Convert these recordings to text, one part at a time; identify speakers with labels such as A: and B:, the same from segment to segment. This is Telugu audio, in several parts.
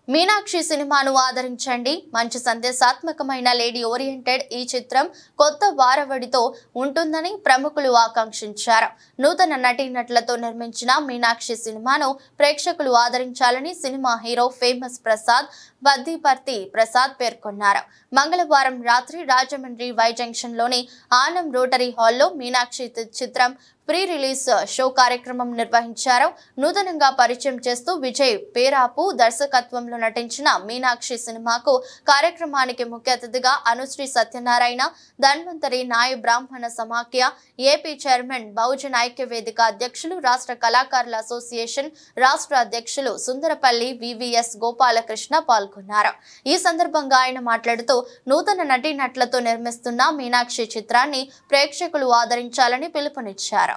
A: మీనాక్షి సినిమాను ఆదరించండి. మంచి సందేశాత్మకమైన లేడీ ఓరియంటెడ్ ఈ చిత్రం కొత్త వారవడితో ఉంటుందని ప్రముఖులు ఆకాంక్షించారు. నూతన నటీనటులతో నిర్మించిన మీనాక్షి సినిమాను ప్రేక్షకులు ఆదరించాలని cinema hero famous Prasad Vaddiparthi Prasad పేర్కొన్నారు. మంగళవారం రాత్రి రాజమండ్రి వై జంక్షన్ లోని ఆనం రోటరీ హాల్లో మీనాక్షి చిత్రం ప్రీ రిలీజ్ షో కార్యక్రమం నిర్వహించారు. నూతనంగా పరిచయం చేస్తూ విజయ్ పేరాపు దర్శకత్వంలో నటించిన మీనాక్షి సినిమాకు కార్యక్రమానికి ముఖ్య అతిథిగా అనుశ్రీ సత్యనారాయణ, ధన్వంతరి నాయ బ్రాహ్మణ సమాఖ్య ఏపీ చైర్మన్ బహుజన ఐక్య వేదిక అధ్యక్షులు, రాష్ట్ర కళాకారుల అసోసియేషన్ రాష్ట్ర అధ్యక్షులు సుందరపల్లి వివిఎస్ గోపాలకృష్ణ పాల్గొన్నారు. ఈ సందర్భంగా ఆయన మాట్లాడుతూ నూతన నటీనటులతో నిర్మిస్తున్న మీనాక్షి చిత్రాన్ని ప్రేక్షకులు ఆదరించాలని పిలుపునిచ్చారు.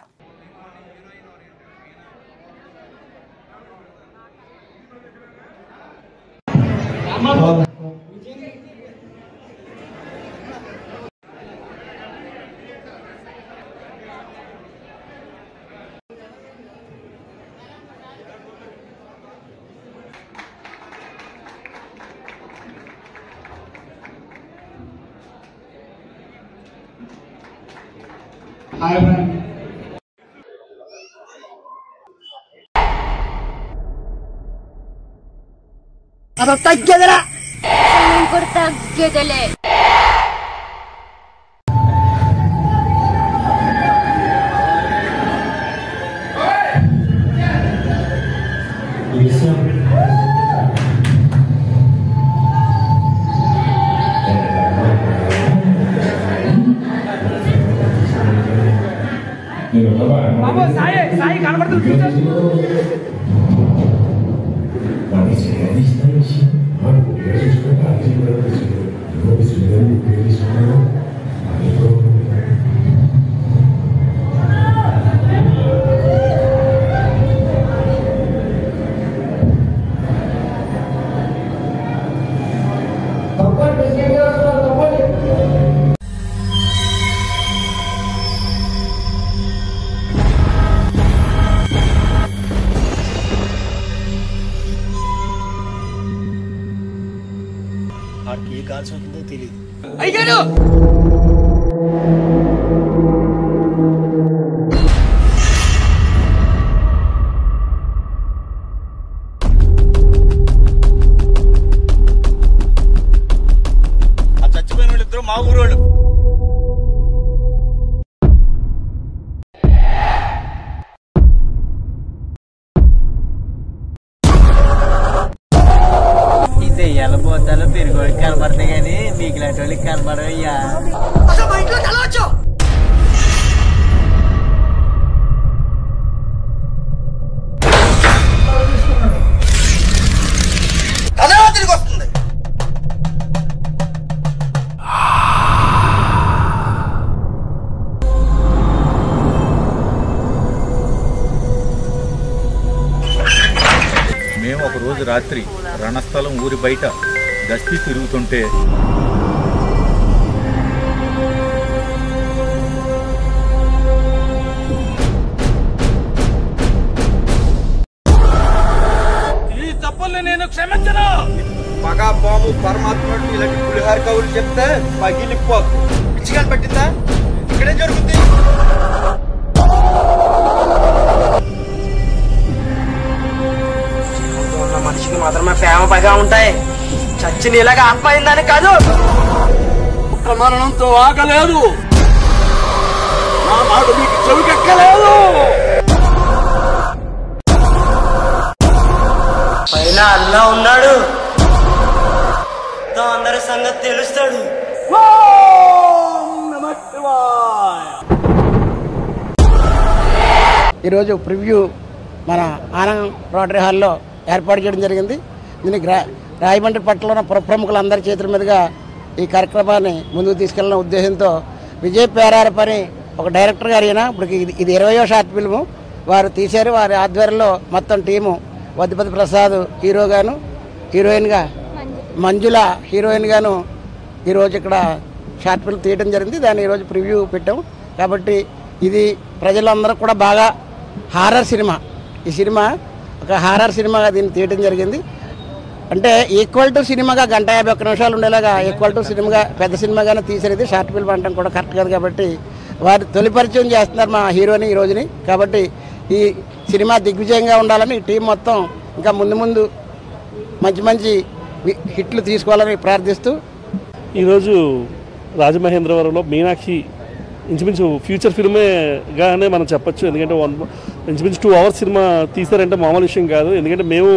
B: Hi, friend.
C: अब तग्गेदरा
A: తగ్గేదలే
C: बाबू साई కనబడుతుంది
D: ఆడికి ఏ కాల్స్ అవుతుందో తెలియదు.
C: అయ్యాడు
D: ఆ చచ్చిపోయిన వాళ్ళు ఇద్దరు మా ఊరోళ్ళు.
E: ఎల్లబోతాలో పెరుగుడికి కనబడతాయి కానీ మీకు లాంటి వాళ్ళకి కనబడవయ్యా.
C: అసలు మా ఇంట్లో కలవచ్చు
E: అదే తిరిగి వస్తుంది.
F: మేము ఒక రోజు రాత్రి రణస్థలం ఊరి బయట గస్తీ తిరుగుతుంటే
C: ఈ తప్పుల్ని నేను క్షమించను.
E: మగా పాము పరమాత్ముడు ఇలాంటి పులిహార కవులు చెప్తే పగిలిపోదు. పిచ్చిగా పట్టిందా? ఇక్కడేం జరుగుతుంది?
C: మనిషికి మాత్రమే ప్రేమ పగా ఉంటాయి. చచ్చి నీలాగా ఆత్మ అయిందని కాదు. ప్రమాణంతో ఆగలేదు. నా మాట మీకు చెవికెక్కలేదు. పైన అల్లా ఉన్నాడు. అందరి సంగతి తెలుస్తాడు. ఈరోజు ప్రివ్యూ మన ఆనంద్ రోటరీ హాల్లో ఏర్పాటు చేయడం జరిగింది. దీనికి రాయమండ్రి పట్టణంలో ప్రముఖులందరి చేతుల మీదుగా ఈ కార్యక్రమాన్ని ముందుకు తీసుకెళ్లిన ఉద్దేశంతో విజయ్ పేరారప్ అని ఒక డైరెక్టర్ గారు అయినా ఇప్పుడు ఇది 20వ షార్ట్ ఫిల్ము వారు తీశారు. వారి ఆధ్వర్యంలో మొత్తం టీము వద్దిపతి ప్రసాద్ హీరోగాను, హీరోయిన్గా మంజుల హీరోయిన్గాను ఈరోజు ఇక్కడ షార్ట్ ఫిల్మ్ తీయడం జరిగింది. దాన్ని ఈరోజు ప్రివ్యూ పెట్టాం. కాబట్టి ఇది ప్రజలందరూ కూడా బాగా హారర్ సినిమా. ఈ సినిమా ఒక హారర్ సినిమాగా దీన్ని తీయడం జరిగింది. అంటే ఈక్వల్ టు సినిమాగా 1:51 నిమిషాలు ఉండేలాగా ఈక్వల్ టు సినిమాగా పెద్ద సినిమాగానే తీసేది షార్ట్ ఫిల్మ్ అనడం కూడా కరెక్ట్ కాదు. కాబట్టి వారు తొలి పరిచయం చేస్తున్నారు మా హీరోని ఈ రోజుని. కాబట్టి ఈ సినిమా దిగ్విజయంగా ఉండాలని టీం మొత్తం ఇంకా ముందు ముందు మంచి మంచి హిట్లు తీసుకోవాలని ప్రార్థిస్తూ
B: ఈరోజు రాజమహేంద్రవరంలో మీనాక్షి ఇంచుమించు ఫ్యూచర్ ఫిల్మేగానే మనం చెప్పొచ్చు. ఎందుకంటే ఇంచుమించు 2 hours సినిమా తీశారంటే మామూలు విషయం కాదు. ఎందుకంటే మేము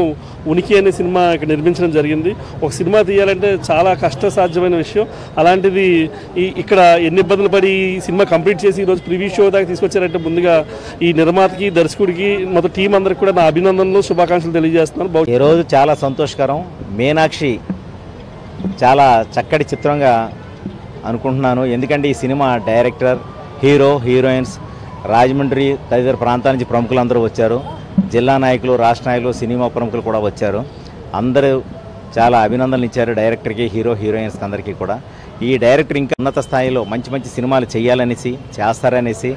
B: ఉనికి అనే సినిమా ఇక్కడ నిర్మించడం జరిగింది. ఒక సినిమా తీయాలంటే చాలా కష్టసాధ్యమైన విషయం. అలాంటిది ఇక్కడ ఎన్ని ఇబ్బందులు పడి ఈ సినిమా కంప్లీట్ చేసి ఈరోజు ప్రివ్యూ షో దాకా తీసుకొచ్చారంటే ముందుగా ఈ నిర్మాతకి, దర్శకుడికి, మొత్తం టీం అందరికి కూడా నా అభినందనలు, శుభాకాంక్షలు తెలియజేస్తున్నాను.
G: ఈరోజు చాలా సంతోషకరం. మీనాక్షి చాలా చక్కటి చిత్రంగా అనుకుంటున్నాను. ఎందుకంటే ఈ cinema director, hero, heroines, Rajahmundry తదితర ప్రాంతాల నుంచి ప్రముఖులందరూ వచ్చారు. జిల్లా నాయకులు, రాష్ట్ర నాయకులు, సినిమా ప్రముఖులు కూడా వచ్చారు. అందరూ చాలా అభినందనలు ఇచ్చారు డైరెక్టర్కి, హీరో, హీరోయిన్స్కి అందరికీ కూడా. ఈ డైరెక్టర్ ఇంకా ఉన్నత స్థాయిలో మంచి మంచి సినిమాలు చేయాలనేసి, చేస్తారనేసి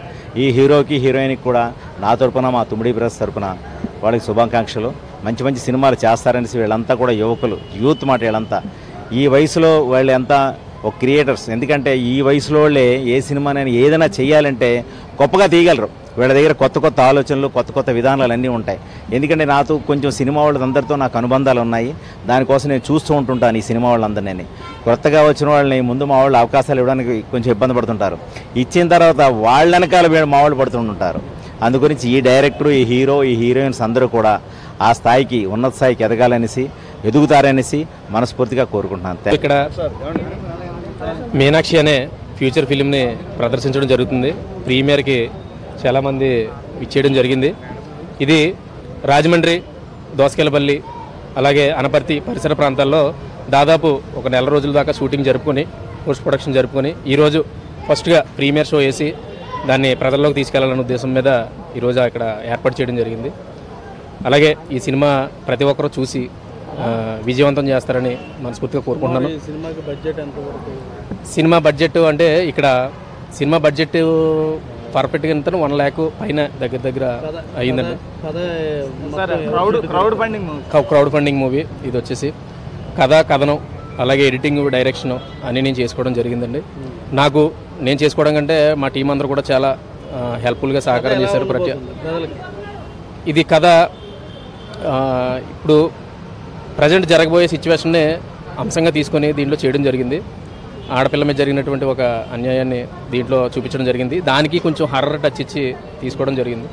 G: ఈ హీరోకి, హీరోయిన్కి కూడా నా తరపున, మా తుమ్మిడి బ్రదర్స్ తరపున వాళ్ళకి శుభాకాంక్షలు. మంచి మంచి సినిమాలు చేస్తారనేసి వీళ్ళంతా కూడా యువకులు, యూత్ మాట వీళ్ళంతా. ఈ వయసులో వాళ్ళు ఎంత ఒక క్రియేటర్స్. ఎందుకంటే ఈ వయసులో వాళ్ళే ఏ సినిమానైనా ఏదైనా చేయాలంటే గొప్పగా తీయగలరు. వీళ్ళ దగ్గర కొత్త కొత్త ఆలోచనలు, కొత్త కొత్త విధానాలు అన్నీ ఉంటాయి. ఎందుకంటే నాతో కొంచెం సినిమా వాళ్ళందరితో నాకు అనుబంధాలు ఉన్నాయి. దానికోసం నేను చూస్తూ ఉంటుంటాను ఈ సినిమా వాళ్ళందరినీ. కొత్తగా వచ్చిన వాళ్ళని ముందు మా వాళ్ళు అవకాశాలు ఇవ్వడానికి కొంచెం ఇబ్బంది పడుతుంటారు. ఇచ్చిన తర్వాత వాళ్ళ వెనకాల మా వాళ్ళు పడుతుంటారు. అందుగురించి ఈ డైరెక్టరు, ఈ హీరో, ఈ హీరోయిన్స్ అందరూ కూడా ఆ స్థాయికి, ఉన్నత స్థాయికి ఎదగాలనేసి, ఎదుగుతారనేసి మనస్ఫూర్తిగా కోరుకుంటున్నాను.
H: ఇక్కడ మీనాక్షి అనే ఫ్యూచర్ ఫిలింని ప్రదర్శించడం జరుగుతుంది. ప్రీమియర్కి చాలామంది ఇచ్చేయడం జరిగింది. ఇది రాజమండ్రి, దోసకెళ్ళపల్లి, అలాగే అనపర్తి పరిసర ప్రాంతాల్లో దాదాపు ఒక 1 నెల రోజుల దాకా షూటింగ్ జరుపుకొని, పోస్ట్ ప్రొడక్షన్ జరుపుకొని, ఈరోజు ఫస్ట్గా ప్రీమియర్ షో వేసి దాన్ని ప్రజల్లోకి తీసుకెళ్లాలనే ఉద్దేశం మీద ఈరోజు ఇక్కడ ఏర్పాటు చేయడం జరిగింది. అలాగే ఈ సినిమా ప్రతి ఒక్కరూ చూసి విజయవంతం చేస్తారని మనస్ఫూర్తిగా కోరుకుంటున్నాను. సినిమా బడ్జెట్ అంటే ఇక్కడ సినిమా బడ్జెట్ పర్ఫెక్ట్గా ఎంత 1 lakh పైన దగ్గర అయ్యిందండి. క్రౌడ్ ఫండింగ్ మూవీ ఇది వచ్చేసి. కథ, కథనం, అలాగే ఎడిటింగ్, డైరెక్షన్ అన్నీ నేను చేసుకోవడం జరిగిందండి. నేను చేసుకోవడం కంటే మా టీం అందరూ కూడా చాలా హెల్ప్ఫుల్గా సహకారం చేశారు. ఇది కథ ఇప్పుడు ప్రజెంట్ జరగబోయే సిచ్యువేషన్నే అంశంగా తీసుకొని దీంట్లో చేయడం జరిగింది. ఆడపిల్ల మీద జరిగినటువంటి ఒక అన్యాయాన్ని దీంట్లో చూపించడం జరిగింది. దానికి కొంచెం హర్రర్ టచ్ ఇచ్చి తీసుకోవడం జరిగింది.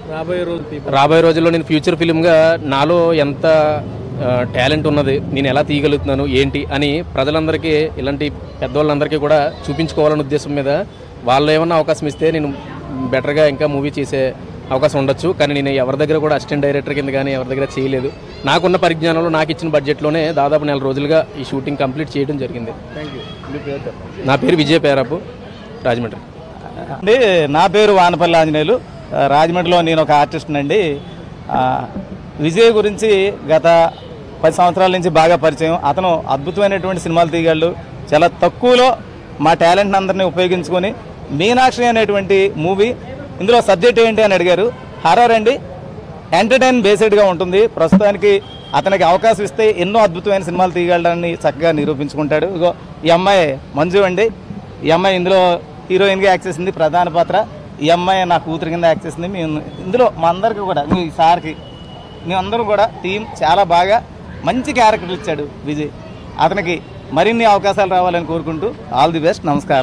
H: రాబోయే రోజుల్లో నేను ఫ్యూచర్ ఫిలింగా నాలో ఎంత టాలెంట్ ఉన్నది, నేను ఎలా తీయగలుగుతున్నాను ఏంటి అని ప్రజలందరికీ, ఇలాంటి పెద్దవాళ్ళందరికీ కూడా చూపించుకోవాలనే ఉద్దేశం మీద వాళ్ళు ఏమన్నా అవకాశం ఇస్తే నేను బెటర్గా ఇంకా మూవీ చేసే అవకాశం ఉండొచ్చు. కానీ నేను ఎవరి దగ్గర కూడా అసిస్టెంట్ డైరెక్టర్ కింద కానీ ఎవరి దగ్గర చేయలేదు. నాకున్న పరిజ్ఞానంలో, నాకు ఇచ్చిన బడ్జెట్లోనే దాదాపు 1 నెల రోజులుగా ఈ షూటింగ్ కంప్లీట్ చేయడం జరిగింది. నా పేరు విజయ పేరాపు, రాజమండ్రి
I: అండి. నా పేరు వానపల్లి ఆంజనేయులు, రాజమండ్రిలో నేను ఒక ఆర్టిస్ట్ అండి. విజయ్ గురించి గత 10 సంవత్సరాల నుంచి బాగా పరిచయం. అతను అద్భుతమైనటువంటి సినిమాలు తీయగలడు. చాలా తక్కువలో మా టాలెంట్ని అందరినీ ఉపయోగించుకొని మీనాక్షి అనేటువంటి మూవీ, ఇందులో సబ్జెక్ట్ ఏంటి అని అడిగారు. హర్రర్ అండి, ఎంటర్టైన్ బేస్డ్గా ఉంటుంది. ప్రస్తుతానికి అతనికి అవకాశం ఇస్తే ఎన్నో అద్భుతమైన సినిమాలు తీయగలడని చక్కగా నిరూపించుకుంటాడు. ఇగో ఈ అమ్మాయి మంజు అండి. ఈ అమ్మాయి ఇందులో హీరోయిన్గా యాక్ట్ చేసింది, ప్రధాన పాత్ర. ఈ అమ్మాయి నా కూతురు కింద యాక్ట్ చేసింది. మేము ఇందులో మా అందరికీ కూడా, మీ సార్కి, మేమందరం కూడా టీం చాలా బాగా మంచి క్యారెక్టర్లు ఇచ్చాడు విజయ్. అతనికి మరిన్ని అవకాశాలు రావాలని కోరుకుంటూ ఆల్ ది బెస్ట్. నమస్కారం.